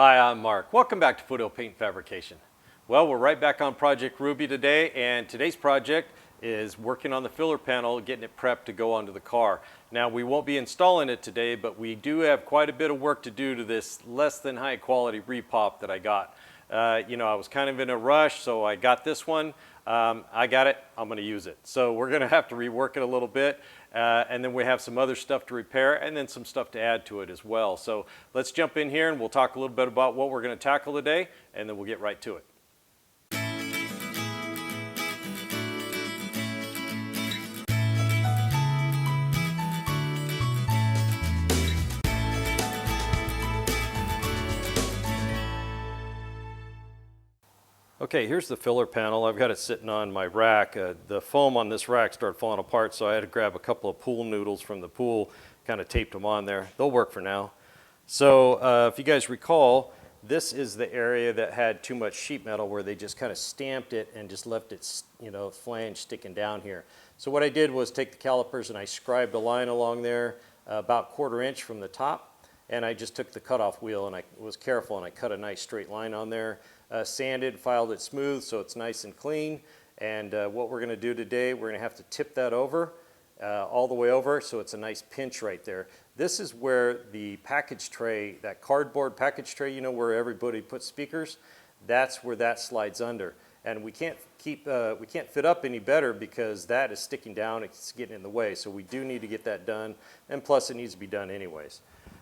Hi, I'm Mark. Welcome back to Foothill Paint Fabrication. Well, we're right back on Project Ruby today, and today's project is working on the filler panel, getting it prepped to go onto the car. Now, we won't be installing it today, but we do have quite a bit of work to do to this less than high quality repop that I got. I was kind of in a rush, so I got this one. I got it, I'm going to use it. So we're going to have to rework it a little bit, and then we have some other stuff to repair and then some stuff to add to it as well. So let's jump in here and we'll talk a little bit about what we're going to tackle today, and then we'll get right to it. Okay, here's the filler panel. I've got it sitting on my rack. The foam on this rack started falling apart, so I had to grab a couple of pool noodles from the pool, kind of taped them on there. They'll work for now. So if you guys recall, this is the area that had too much sheet metal where they just kind of stamped it and just left it, flange sticking down here. So what I did was take the calipers and I scribed a line along there about 1/4 inch from the top, and I just took the cutoff wheel and I was careful and I cut a nice straight line on there. Sanded, filed it smooth so it's nice and clean. And what we're going to do today, we're going to have to tip that over, all the way over, so it's a nice pinch right there. This is where the package tray, that cardboard package tray, where everybody puts speakers, that's where that slides under. And we can't fit up any better because that is sticking down, it's getting in the way. So we do need to get that done, and plus it needs to be done anyways.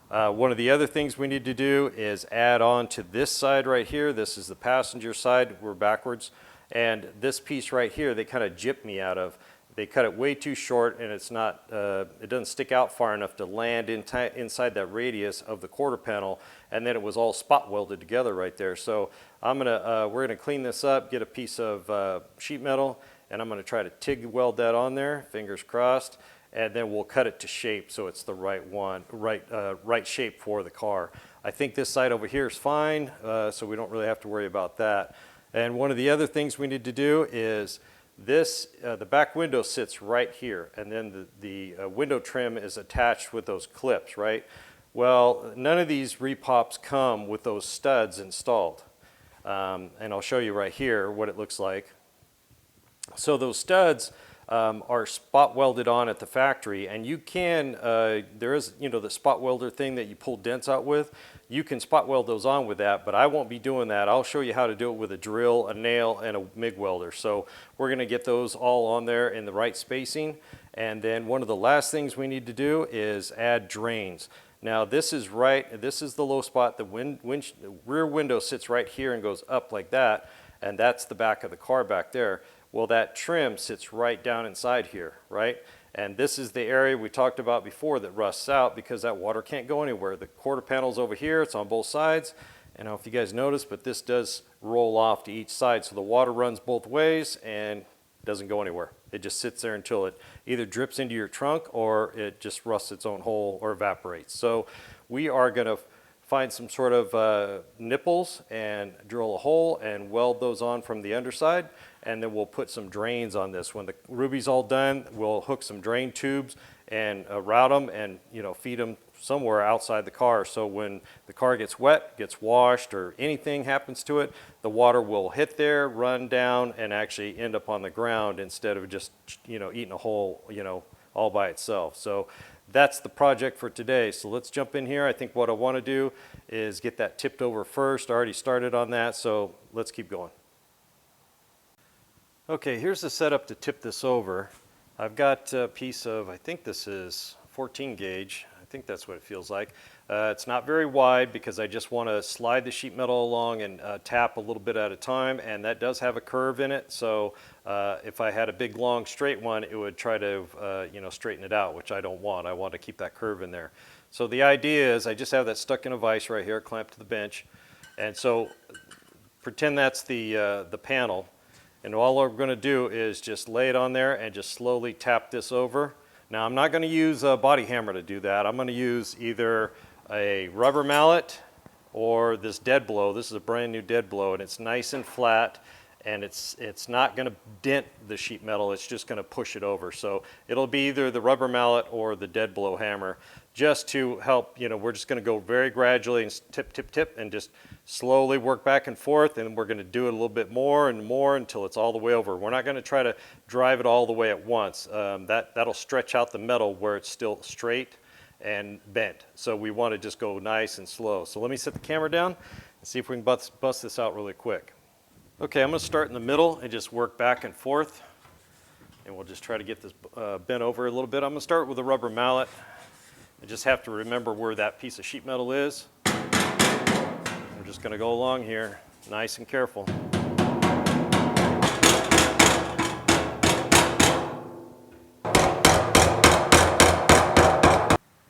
One of the other things we need to do is add on to this side right here. This is the passenger side, we're backwards. And this piece right here, they kind of gypped me out of. They cut it way too short and it's not, it doesn't stick out far enough to land inside that radius of the quarter panel, and then it was all spot welded together right there. So we're gonna clean this up, get a piece of sheet metal, and I'm gonna try to TIG weld that on there, fingers crossed. And then we'll cut it to shape so it's the right shape for the car. I think this side over here is fine, so we don't really have to worry about that. And one of the other things we need to do is this, the back window sits right here, and then the window trim is attached with those clips, right? Well, none of these repops come with those studs installed. And I'll show you right here what it looks like. So those studs are spot welded on at the factory, and you can, there is, the spot welder thing that you pull dents out with. You can spot weld those on with that, but I won't be doing that. I'll show you how to do it with a drill, a nail, and a MIG welder. So we're going to get those all on there in the right spacing. And then one of the last things we need to do is add drains. Now this is the low spot. The rear window sits right here and goes up like that, and that's the back of the car back there. Well, that trim sits right down inside here, right? And this is the area we talked about before that rusts out because that water can't go anywhere. The quarter panel's over here, it's on both sides. I don't know if you guys noticed, but this does roll off to each side. So the water runs both ways and doesn't go anywhere. It just sits there until it either drips into your trunk or it just rusts its own hole or evaporates. So we are gonna find some sort of nipples and drill a hole and weld those on from the underside, and then we'll put some drains on this. When the Ruby's all done, we'll hook some drain tubes and route them and feed them somewhere outside the car, so when the car gets wet, gets washed, or anything happens to it, the water will hit there, run down, and actually end up on the ground instead of just eating a hole all by itself. So that's the project for today. So let's jump in here. I think what I want to do is get that tipped over first. I already started on that, so let's keep going. Okay, here's the setup to tip this over. I've got a piece of, I think this is 14 gauge. I think that's what it feels like. It's not very wide because I just want to slide the sheet metal along and tap a little bit at a time, and that does have a curve in it. So if I had a big long straight one, it would try to straighten it out, which I don't want. I want to keep that curve in there. So the idea is I just have that stuck in a vise right here, clamped to the bench, and so pretend that's the panel, and all we're going to do is just lay it on there and just slowly tap this over. Now I'm not going to use a body hammer to do that. I'm going to use either a rubber mallet or this dead blow. This is a brand new dead blow, and it's nice and flat, and it's not going to dent the sheet metal. It's just going to push it over. So it'll be either the rubber mallet or the dead blow hammer. just to help, we're just going to go very gradually and tip, tip, tip, and just slowly work back and forth, and we're going to do it a little bit more and more until it's all the way over. We're not going to try to drive it all the way at once. That'll stretch out the metal where it's still straight and bent. So we want to just go nice and slow. So let me set the camera down and see if we can bust this out really quick. Okay, I'm going to start in the middle and just work back and forth, and we'll just try to get this bent over a little bit. I'm going to start with a rubber mallet. I just have to remember where that piece of sheet metal is. We're just going to go along here, nice and careful.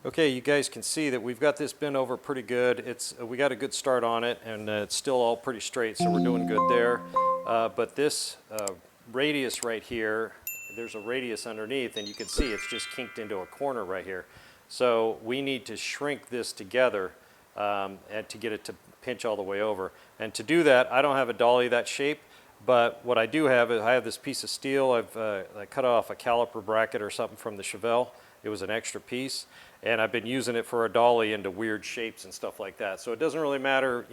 Okay, you guys can see that we've got this bent over pretty good. We got a good start on it, and it's still all pretty straight, so we're doing good there. But this radius right here, there's a radius underneath, and you can see it's just kinked into a corner right here. So we need to shrink this together and to get it to pinch all the way over. And to do that, I don't have a dolly that shape, but what I do have is I have this piece of steel. I cut off a caliper bracket or something from the Chevelle. It was an extra piece, and I've been using it for a dolly into weird shapes and stuff like that. So it doesn't really matter,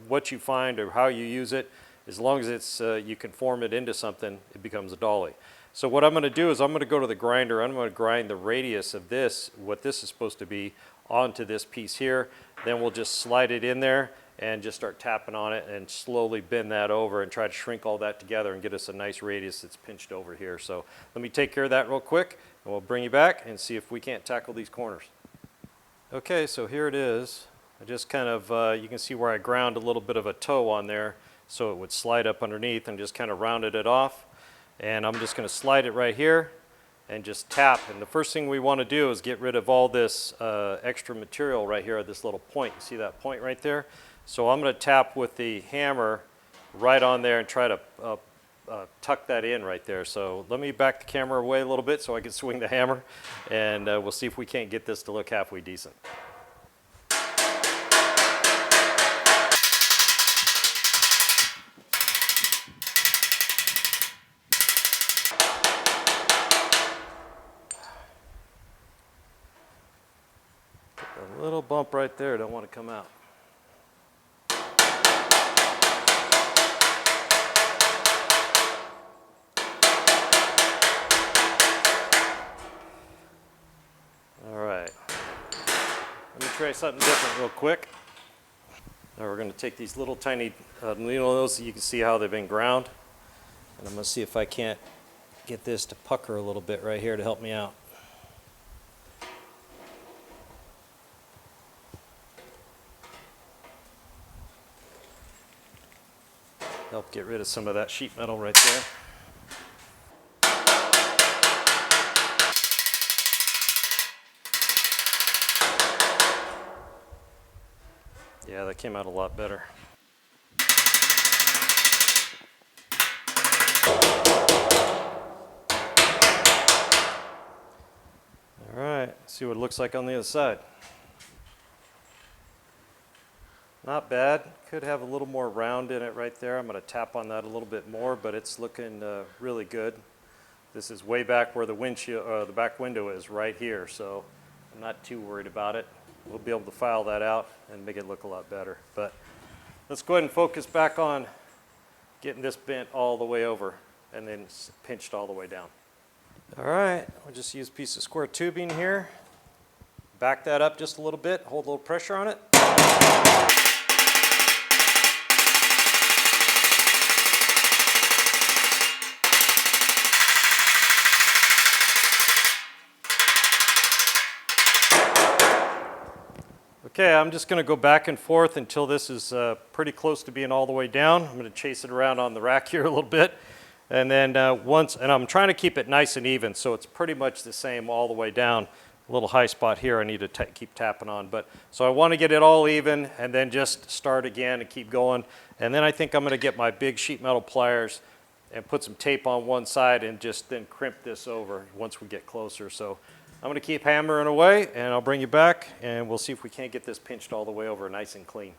what you find or how you use it. As long as it's you can form it into something, it becomes a dolly. So what I'm going to do is I'm going to go to the grinder. I'm going to grind the radius of this, what this is supposed to be, onto this piece here. Then we'll just slide it in there and just start tapping on it and slowly bend that over and try to shrink all that together and get us a nice radius that's pinched over here. So let me take care of that real quick, and we'll bring you back and see if we can't tackle these corners. Okay, so here it is. I just kind of, you can see where I ground a little bit of a toe on there so it would slide up underneath, and just kind of rounded it off. And I'm just going to slide it right here and just tap. And the first thing we want to do is get rid of all this extra material right here at this little point. You see that point right there? So I'm going to tap with the hammer right on there and try to tuck that in right there. So let me back the camera away a little bit so I can swing the hammer, and we'll see if we can't get this to look halfway decent. A little bump right there, don't want to come out. All right, let me try something different real quick. Now we're going to take these little tiny needles. You can see how they've been ground, and I'm going to see if I can't get this to pucker a little bit right here to help me out. Help get rid of some of that sheet metal right there. Yeah, that came out a lot better. All right, see what it looks like on the other side. Not bad. Could have a little more round in it right there. I'm going to tap on that a little bit more, but it's looking really good. This is way back where the windshield, the back window is right here, so I'm not too worried about it. We'll be able to file that out and make it look a lot better. But let's go ahead and focus back on getting this bent all the way over and then pinched all the way down. All right, we'll just use a piece of square tubing here. Back that up just a little bit, hold a little pressure on it. Okay, I'm just going to go back and forth until this is pretty close to being all the way down. I'm going to chase it around on the rack here a little bit. And then and I'm trying to keep it nice and even, so it's pretty much the same all the way down. A little high spot here I need to keep tapping on. So I want to get it all even and then just start again and keep going. And then I think I'm going to get my big sheet metal pliers and put some tape on one side and just then crimp this over once we get closer. So I'm going to keep hammering away, and I'll bring you back, and we'll see if we can't get this pinched all the way over nice and clean.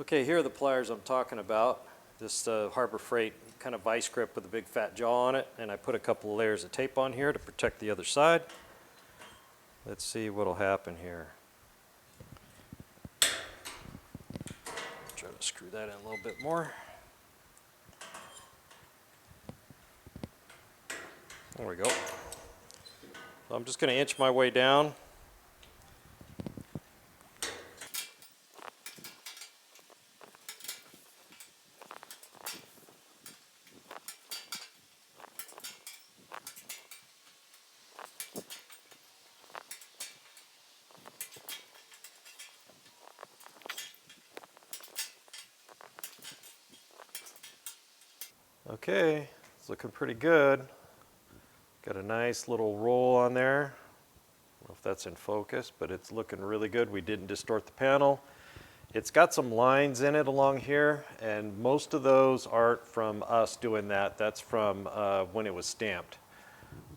Okay, here are the pliers I'm talking about. This Harbor Freight kind of vice grip with a big fat jaw on it, and I put a couple of layers of tape on here to protect the other side. Let's see what'll happen here. going to screw that in a little bit more. There we go. So I'm just going to inch my way down. Okay, it's looking pretty good. Got a nice little roll on there. I don't know if that's in focus, but it's looking really good. We didn't distort the panel. It's got some lines in it along here, and most of those aren't from us doing that. That's from when it was stamped.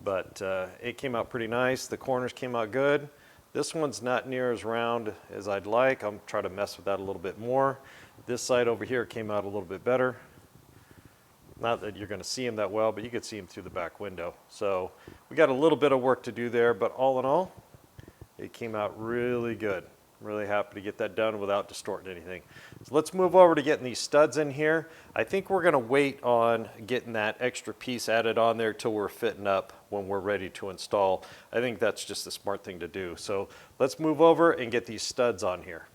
But it came out pretty nice. The corners came out good. This one's not near as round as I'd like. I'm trying to mess with that a little bit more. This side over here came out a little bit better. Not that you're going to see them that well, but you could see them through the back window. So we got a little bit of work to do there, but all in all, it came out really good. I'm really happy to get that done without distorting anything. So let's move over to getting these studs in here. I think we're going to wait on getting that extra piece added on there till we're fitting up when we're ready to install. I think that's just the smart thing to do. So let's move over and get these studs on here.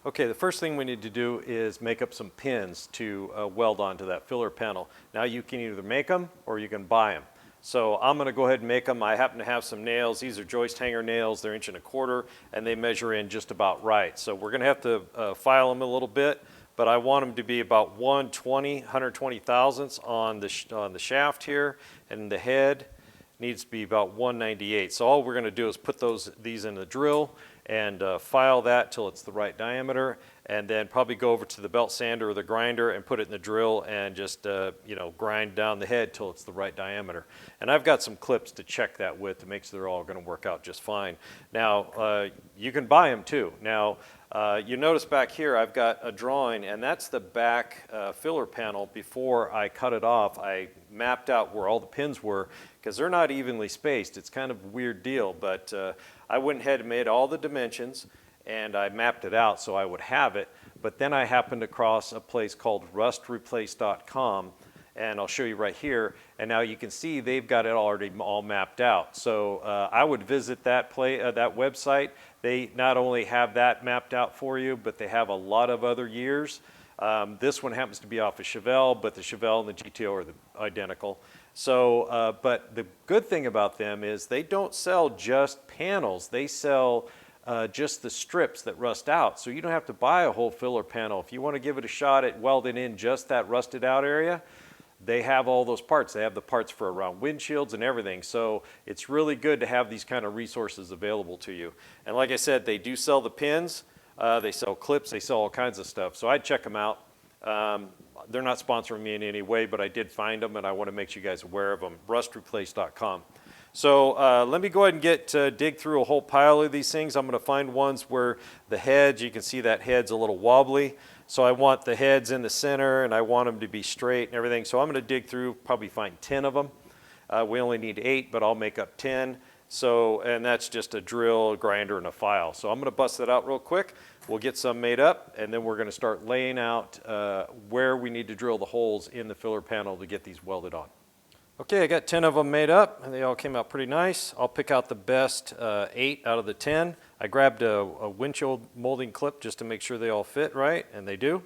Okay, the first thing we need to do is make up some pins to weld onto that filler panel. Now you can either make them or you can buy them. So I'm going to go ahead and make them. I happen to have some nails. These are joist hanger nails. They're 1.25 inches and they measure in just about right. So we're going to have to file them a little bit, but I want them to be about 120 thousandths on the shaft here, and the head needs to be about 198. So all we're going to do is put these in the drill and file that till it's the right diameter, and then probably go over to the belt sander or the grinder and put it in the drill and just grind down the head till it's the right diameter. And I've got some clips to check that with to make sure they're all going to work out just fine. Now you can buy them too. Now you notice back here I've got a drawing, and that's the back filler panel. Before I cut it off, I mapped out where all the pins were because they're not evenly spaced. It's kind of a weird deal, but I went ahead and made all the dimensions and I mapped it out so I would have it. But then I happened across a place called rustreplace.com, and I'll show you right here. And now you can see they've got it already all mapped out. So I would visit that website. They not only have that mapped out for you, but they have a lot of other years. This one happens to be off of Chevelle, but the Chevelle and the GTO are identical. So, but the good thing about them is they don't sell just panels. They sell just the strips that rust out. So you don't have to buy a whole filler panel. If you want to give it a shot at welding in just that rusted out area, they have all those parts. They have the parts for around windshields and everything. So it's really good to have these kind of resources available to you. And like I said, they do sell the pins. They sell clips. They sell all kinds of stuff. So I'd check them out. They're not sponsoring me in any way, but I did find them, and I want to make you guys aware of them. Rustreplace.com. So let me go ahead and dig through a whole pile of these things. I'm going to find ones where the heads, you can see that head's a little wobbly. So I want the heads in the center, and I want them to be straight and everything. So I'm going to dig through, probably find 10 of them. We only need 8, but I'll make up 10. So, and that's just a drill, a grinder, and a file. So I'm going to bust that out real quick. We'll get some made up, and then we're going to start laying out where we need to drill the holes in the filler panel to get these welded on. Okay, I got 10 of them made up, and they all came out pretty nice. I'll pick out the best 8 out of the 10. I grabbed a windshield molding clip just to make sure they all fit right, and they do.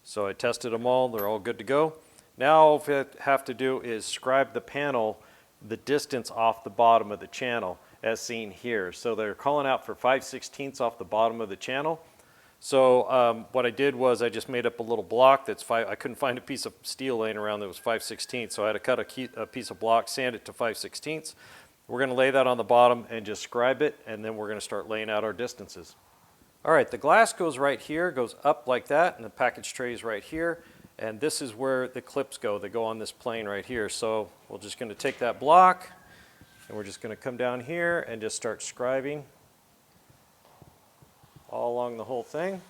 So I tested them all. They're all good to go. Now all I have to do is scribe the panel the distance off the bottom of the channel as seen here. So they're calling out for 5/16 off the bottom of the channel. So what I did was I just made up a little block that's I couldn't find a piece of steel laying around that was 5/16, so I had to cut a piece of block, sand it to 5/16. We're going to lay that on the bottom and just scribe it, and then we're going to start laying out our distances. All right, the glass goes right here, goes up like that, and the package tray is right here. And this is where the clips go. They go on this plane right here. So we're just going to take that block, and we're just going to come down here and just start scribing all along the whole thing.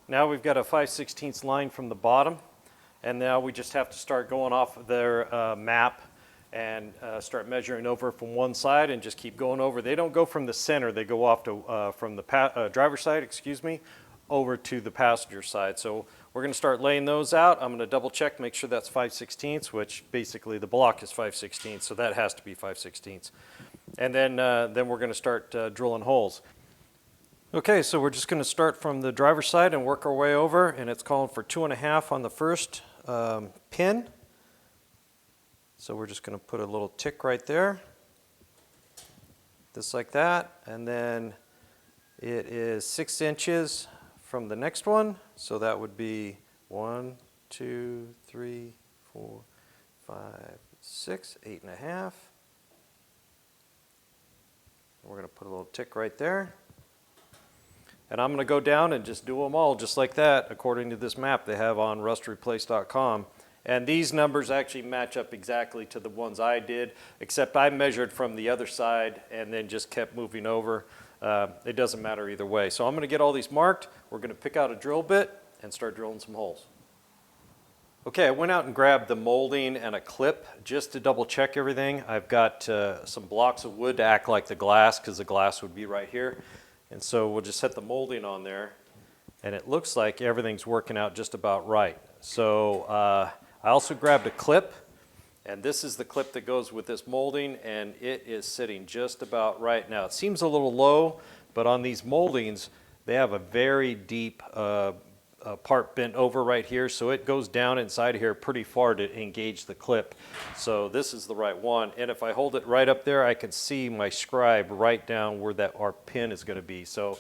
Now we've got a 5/16 line from the bottom. And now we just have to start going off of their map and start measuring over from one side and just keep going over. They don't go from the center, they go off to from the driver's side, excuse me, over to the passenger side. So we're going to start laying those out. I'm going to double check, make sure that's 5/16, which basically the block is 5/16, so that has to be 5/16. And then we're going to start drilling holes. Okay, so we're just going to start from the driver's side and work our way over, and it's calling for 2.5 on the first pin. So we're just going to put a little tick right there, just like that, and then it is 6 inches from the next one, so that would be 1, 2, 3, 4, 5, 6, 8.5. We're going to put a little tick right there. And I'm going to go down and just do them all just like that according to this map they have on rustreplace.com. And these numbers actually match up exactly to the ones I did, except I measured from the other side and then just kept moving over. It doesn't matter either way. So I'm going to get all these marked. We're going to pick out a drill bit and start drilling some holes. Okay, I went out and grabbed the molding and a clip just to double check everything. I've got some blocks of wood to act like the glass, because the glass would be right here. And so we'll just set the molding on there, and it looks like everything's working out just about right. So I also grabbed a clip, and this is the clip that goes with this molding, and it is sitting just about right. Now it seems a little low, but on these moldings they have a very deep part bent over right here, so it goes down inside here pretty far to engage the clip. So this is the right one, and if I hold it right up there, I can see my scribe right down where that our pin is going to be. So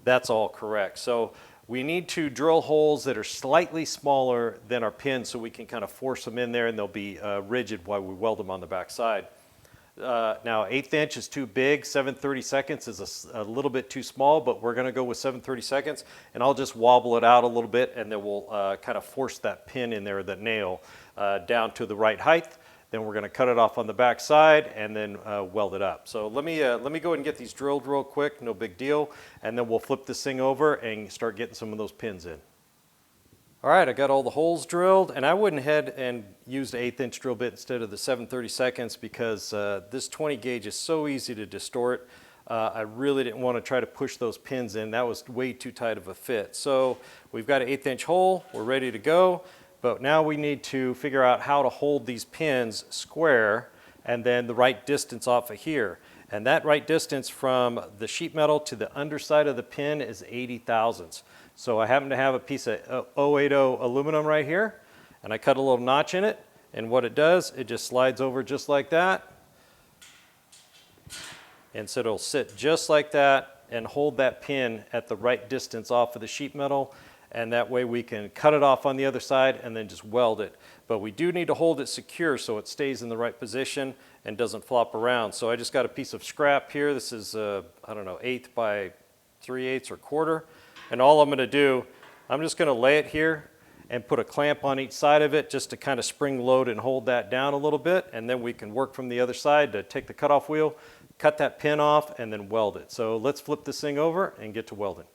that's all correct. So we need to drill holes that are slightly smaller than our pin so we can kind of force them in there, and they'll be rigid while we weld them on the back side. Now 1/8 inch is too big, 7/32 is a little bit too small, but we're going to go with 7/32, and I'll just wobble it out a little bit, and then we'll kind of force that pin in there, that nail, down to the right height. Then we're going to cut it off on the back side and then weld it up. So let me go ahead and get these drilled real quick, no big deal, and then we'll flip this thing over and start getting some of those pins in. All right, I got all the holes drilled, and I went ahead and used an 1/8 inch drill bit instead of the 7/32 because this 20 gauge is so easy to distort. I really didn't want to try to push those pins in. That was way too tight of a fit. So we've got an 1/8 inch hole, we're ready to go, but now we need to figure out how to hold these pins square and then the right distance off of here. And that right distance from the sheet metal to the underside of the pin is 80 thousandths. So I happen to have a piece of 080 aluminum right here, and I cut a little notch in it, and what it does, it just slides over just like that. And so it'll sit just like that and hold that pin at the right distance off of the sheet metal, and that way we can cut it off on the other side and then just weld it. But we do need to hold it secure so it stays in the right position and doesn't flop around. So I just got a piece of scrap here. This is, I don't know, 1/8 by 3/8 or 1/4. And all I'm going to do, I'm just going to lay it here and put a clamp on each side of it just to kind of spring load and hold that down a little bit, and then we can work from the other side to take the cutoff wheel, cut that pin off, and then weld it. So let's flip this thing over and get to welding.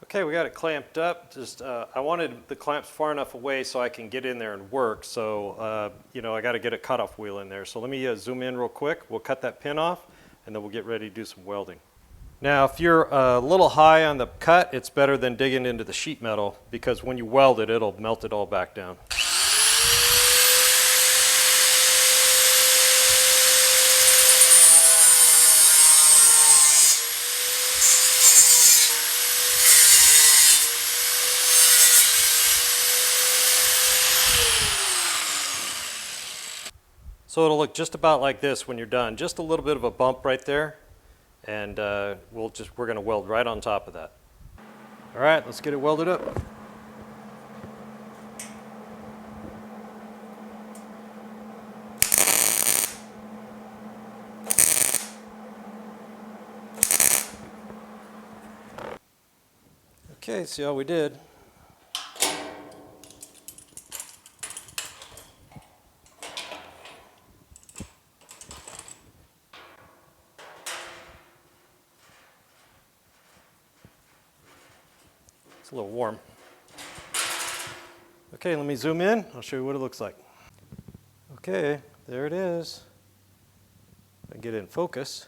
Okay, we got it clamped up. Just I wanted the clamps far enough away so I can get in there and work. So you know, I got to get a cutoff wheel in there. So let me zoom in real quick. We'll cut that pin off, and then we'll get ready to do some welding. Now, if you're a little high on the cut, it's better than digging into the sheet metal, because when you weld it, it'll melt it all back down. So it'll look just about like this when you're done. Just a little bit of a bump right there, and we're going to weld right on top of that. All right, let's get it welded up. Okay, see how we did. It's a little warm. Okay, let me zoom in. I'll show you what it looks like. Okay, there it is. I get it in focus.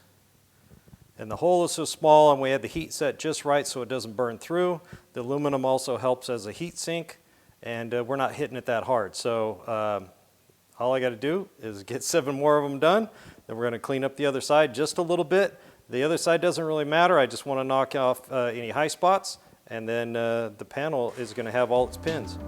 And the hole is so small, and we had the heat set just right so it doesn't burn through. The aluminum also helps as a heat sink, and we're not hitting it that hard. So all I got to do is get 7 more of them done. Then we're going to clean up the other side just a little bit. The other side doesn't really matter. I just want to knock off any high spots, and then the panel is going to have all its pins.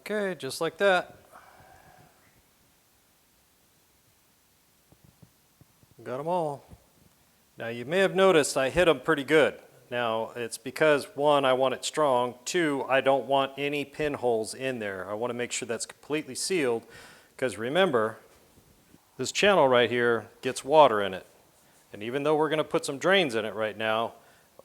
Okay, just like that. Got them all. Now you may have noticed I hit them pretty good. Now it's because 1, I want it strong. 2, I don't want any pinholes in there. I want to make sure that's completely sealed, because remember, this channel right here gets water in it. And even though we're going to put some drains in it right now,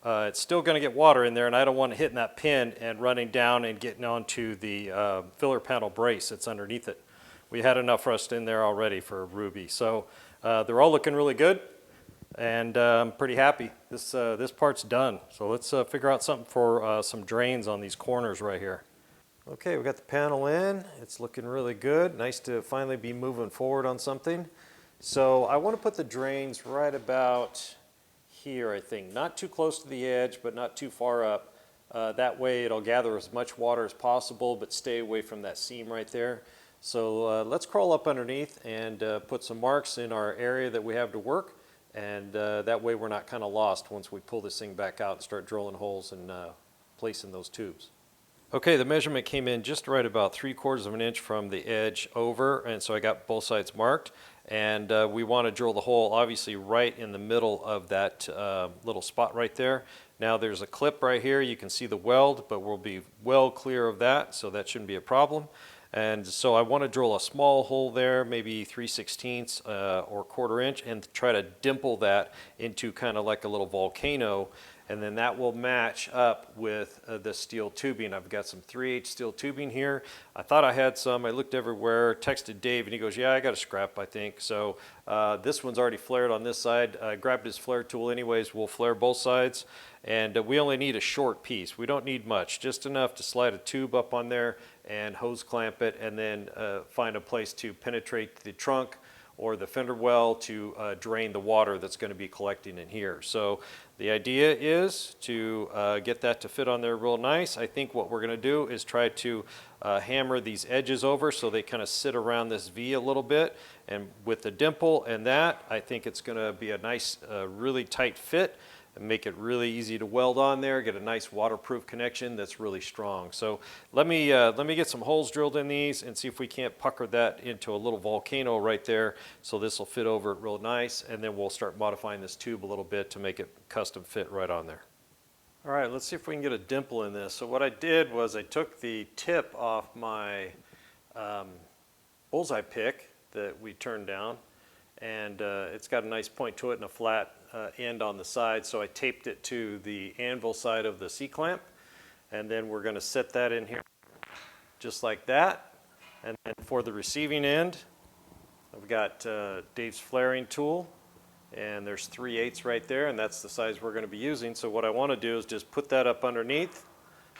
it's still going to get water in there, and I don't want it hitting that pin and running down and getting onto the filler panel brace that's underneath it. We had enough rust in there already for Ruby. So they're all looking really good, and I'm pretty happy. This part's done. So let's figure out something for some drains on these corners right here. Okay, we got the panel in. It's looking really good. Nice to finally be moving forward on something. So I want to put the drains right about here, I think. Not too close to the edge, but not too far up. That way it'll gather as much water as possible, but stay away from that seam right there. So let's crawl up underneath and put some marks in our area that we have to work, and that way we're not kind of lost once we pull this thing back out and start drilling holes and placing those tubes. Okay, the measurement came in just right about 3/4 of an inch from the edge over, and so I got both sides marked. And we want to drill the hole obviously right in the middle of that little spot right there. Now there's a clip right here. You can see the weld, but we'll be well clear of that, so that shouldn't be a problem. And so I want to drill a small hole there, maybe 3/16 or 1/4 inch, and try to dimple that into kind of like a little volcano. And then that will match up with the steel tubing. I've got some 3/8 steel tubing here. I thought I had some. I looked everywhere, texted Dave, and he goes, yeah, I got a scrap, I think. So this one's already flared on this side. I grabbed his flare tool anyways. We'll flare both sides. And we only need a short piece. We don't need much, just enough to slide a tube up on there and hose clamp it, and then find a place to penetrate the trunk or the fender well to drain the water that's going to be collecting in here. So the idea is to get that to fit on there real nice. I think what we're going to do is try to hammer these edges over so they kind of sit around this V a little bit. And with the dimple and that, I think it's going to be a nice, really tight fit. And make it really easy to weld on there, get a nice waterproof connection that's really strong. So let me get some holes drilled in these and see if we can't pucker that into a little volcano right there, so this will fit over it real nice, and then we'll start modifying this tube a little bit to make it custom fit right on there. All right, let's see if we can get a dimple in this. So what I did was I took the tip off my bullseye pick that we turned down, and it's got a nice point to it and a flat end on the side, so I taped it to the anvil side of the C-clamp, and then we're going to set that in here just like that. And then for the receiving end, I've got Dave's flaring tool, And there's 3/8 right there, and that's the size we're going to be using. So what I want to do is just put that up underneath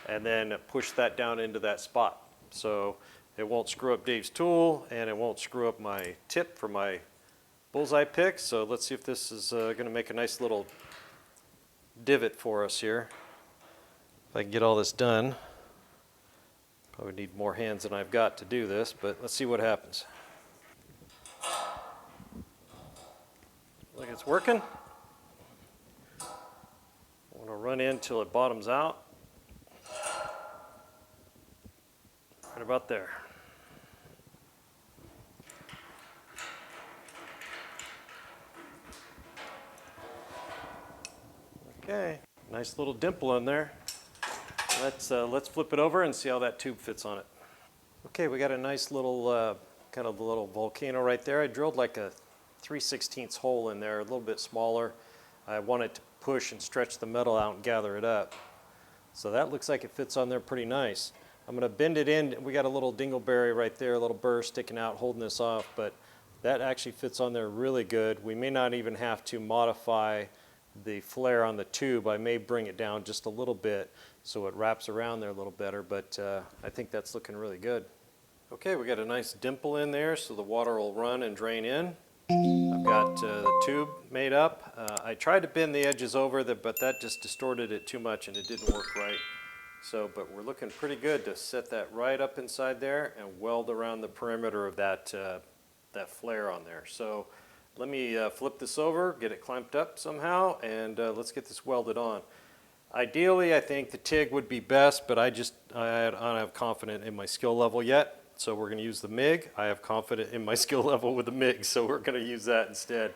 and then push that down into that spot. So it won't screw up Dave's tool and it won't screw up my tip for my bullseye pick. So let's see if this is going to make a nice little divot for us here. If I can get all this done. Probably need more hands than I've got to do this, but let's see what happens. Like it's working. I want to run in till it bottoms out. Right about there. Okay, nice little dimple in there. Let's flip it over and see how that tube fits on it. Okay, we got a nice little kind of little volcano right there. I drilled like a 3/16 hole in there, a little bit smaller. I wanted to push and stretch the metal out and gather it up. So that looks like it fits on there pretty nice. I'm going to bend it in. We got a little dingleberry right there, a little burr sticking out holding this off, but that actually fits on there really good. We may not even have to modify the flare on the tube. I may bring it down just a little bit so it wraps around there a little better, but I think that's looking really good. Okay, we got a nice dimple in there so the water will run and drain in. I've got the tube made up. I tried to bend the edges over, but that just distorted it too much and it didn't work right. So, but we're looking pretty good to set that right up inside there and weld around the perimeter of that, that flare on there. So let me flip this over, get it clamped up somehow, and let's get this welded on. Ideally, I think the TIG would be best, but I don't have confidence in my skill level yet. So we're going to use the MIG. I have confidence in my skill level with the MIG, so we're going to use that instead.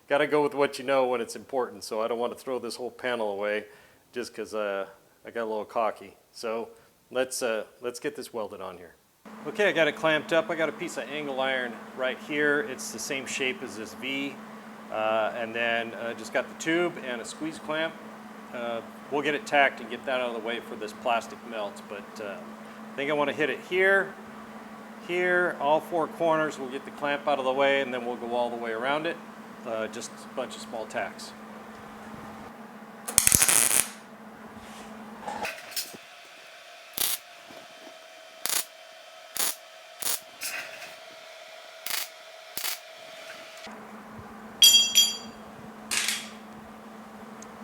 Got to go with what you know when it's important, so I don't want to throw this whole panel away just because I got a little cocky. So let's get this welded on here. Okay, I got it clamped up. I got a piece of angle iron right here. It's the same shape as this V. And then just got the tube and a squeeze clamp. We'll get it tacked and get that out of the way for this plastic melt, but I think I want to hit it here. Here, all four corners, we'll get the clamp out of the way and then we'll go all the way around it. Just a bunch of small tacks.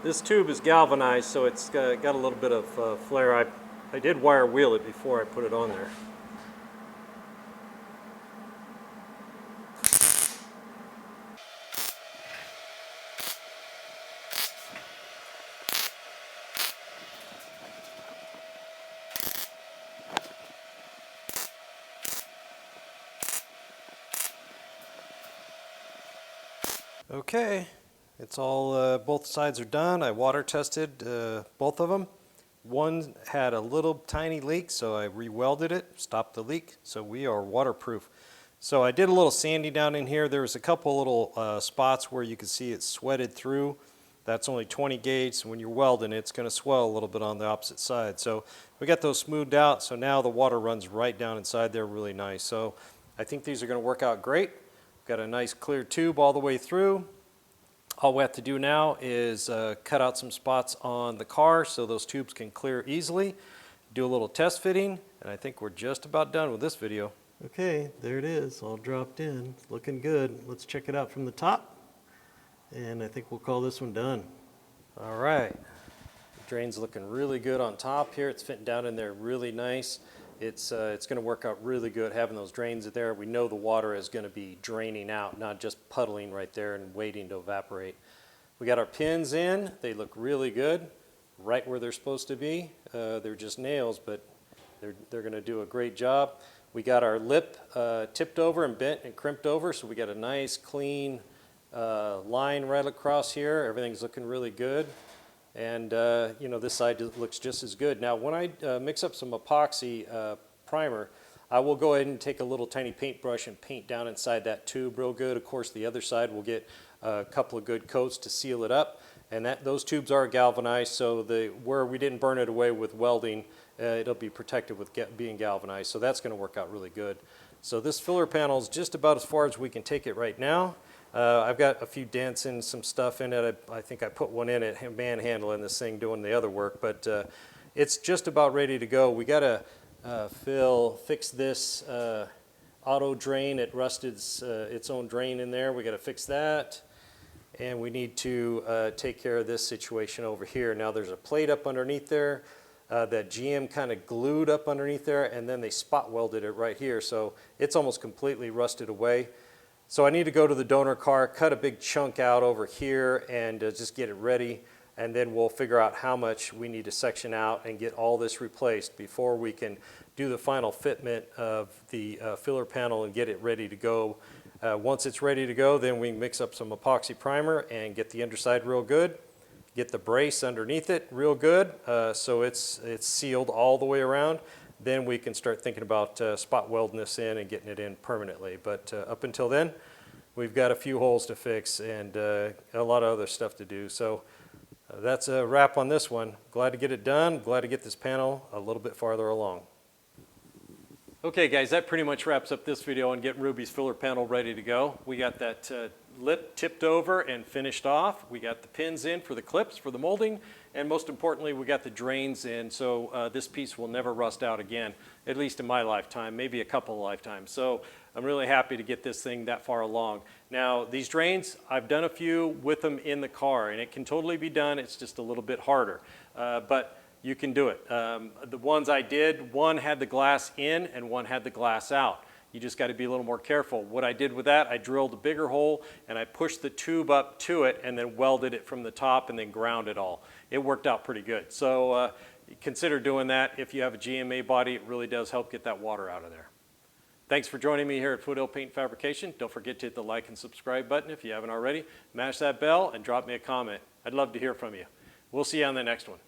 This tube is galvanized, so it's got a little bit of flare. I did wire wheel it before I put it on there. Okay, it's all, both sides are done. I water tested both of them. One had a little tiny leak, so I re-welded it, stopped the leak, so we are waterproof. So I did a little sanding down in here. There was a couple little spots where you can see it sweated through. That's only 20 gauge, so when you're welding it's going to swell a little bit on the opposite side. So we got those smoothed out, so now the water runs right down inside there really nice. So I think these are going to work out great. Got a nice clear tube all the way through. All we have to do now is cut out some spots on the car so those tubes can clear easily. Do a little test fitting, and I think we're just about done with this video. Okay, there it is, all dropped in. It's looking good. Let's check it out from the top, and I think we'll call this one done. All right, the drain's looking really good on top here. It's fitting down in there really nice. It's going to work out really good having those drains there. We know the water is going to be draining out, not just puddling right there and waiting to evaporate. We got our pins in. They look really good, right where they're supposed to be. They're just nails, but they're going to do a great job. We got our lip tipped over and bent and crimped over, so we got a nice clean line right across here. Everything's looking really good. And you know, this side looks just as good. Now when I mix up some epoxy primer, I will go ahead and take a little tiny paintbrush and paint down inside that tube real good. Of course the other side will get a couple of good coats to seal it up. And those tubes are galvanized, so where we didn't burn it away with welding, it'll be protected with being galvanized. So that's going to work out really good. So this filler panel is just about as far as we can take it right now. I've got a few dents and some stuff in it. I think I put one in it, manhandling this thing, doing the other work, but it's just about ready to go. We got to fix this auto drain. It rusted its own drain in there. We got to fix that. And we need to take care of this situation over here. Now there's a plate up underneath there that GM kind of glued up underneath there, and then they spot welded it right here. So it's almost completely rusted away. So I need to go to the donor car, cut a big chunk out over here, and just get it ready. And then we'll figure out how much we need to section out and get all this replaced before we can do the final fitment of the filler panel and get it ready to go. Once it's ready to go, then we mix up some epoxy primer and get the underside real good. Get the brace underneath it real good so it's sealed all the way around. Then we can start thinking about spot welding this in and getting it in permanently. But up until then, we've got a few holes to fix and a lot of other stuff to do. So that's a wrap on this one. Glad to get it done. Glad to get this panel a little bit farther along. Okay guys, that pretty much wraps up this video on getting Ruby's filler panel ready to go. We got that lip tipped over and finished off. We got the pins in for the clips for the molding, and most importantly we got the drains in, so this piece will never rust out again, at least in my lifetime, maybe a couple of lifetimes. So I'm really happy to get this thing that far along. Now these drains, I've done a few with them in the car, and it can totally be done. It's just a little bit harder, but you can do it. The ones I did, one had the glass in and one had the glass out. You just got to be a little more careful. What I did with that, I drilled a bigger hole and I pushed the tube up to it and then welded it from the top and then ground it all. It worked out pretty good. So consider doing that. If you have a GMA body, it really does help get that water out of there. Thanks for joining me here at Foothill Paint Fabrication. Don't forget to hit the like and subscribe button if you haven't already. Mash that bell and drop me a comment. I'd love to hear from you. We'll see you on the next one.